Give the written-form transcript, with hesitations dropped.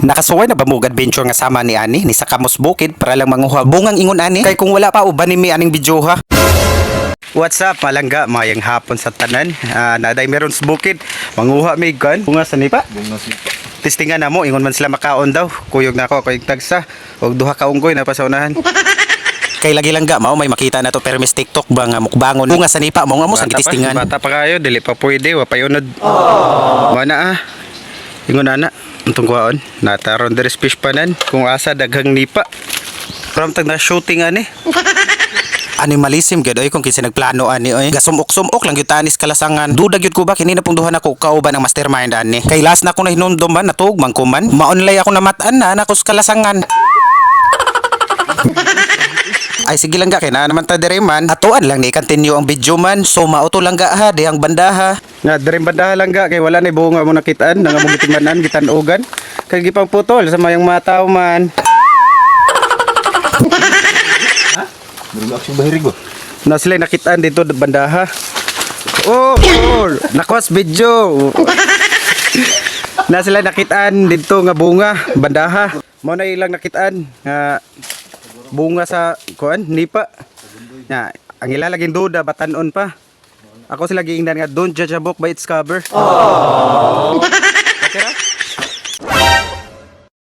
Nakasuway na ba mo adventure nga sama ni ani ni sa Kamos Bukid para lang manguha bungang ingon ani kay kung wala pa uban ni mi aning video ha. What's up malangga mayang hapon sa tanan. Naday meron sa bukid manguha mi kan bunga sa nipa. Testingan na mo ingon man sila makaon daw. Kuyog na ako kuyog tagsa og duha ka unggoy na pasaunahan. Kay lagi lang ga mao may makita na to permis TikTok ba nga mukbangon bunga sa nipa mo nga mo sa gitistingan. Bata pa kayo dili pa pwede wa payunod. Mana ingon ana untong kuhaon nataron deres fish panan kung asa daghang nipa. From tag na shooting ani. Animalism gyud oy kung kinsa nagplano ani oy. Gasumok-sumok lang gyud tanis kalasangan. Duda gyud ko ba kini na pong duha na ko kauban ang mastermind ani. Kay last na ko na hinumdum ba natugmang ko man. Maonlay ako namatan na ko sa kalasangan. Ay sige lang ga kay na naman ta dire man. Atuan lang ni continue ang video man. So mauto lang ga ha di ang bandaha. Nga dire bandaha lang ga kay wala ni bunga mo nakitaan nga mo gitimanan gitanugan. Kay gipang putol sa mayang mataw man. Na sila nakitaan dito bandaha. Oh, nakwas video. Na sila nakitaan dito nga bunga bandaha. Mo na ilang nakitaan nga bunga sa kuan nipa. Na ang ilalaging duda batanon pa. Ako sila giingnan nga don't judge a book by its cover. Oh. Okay ra?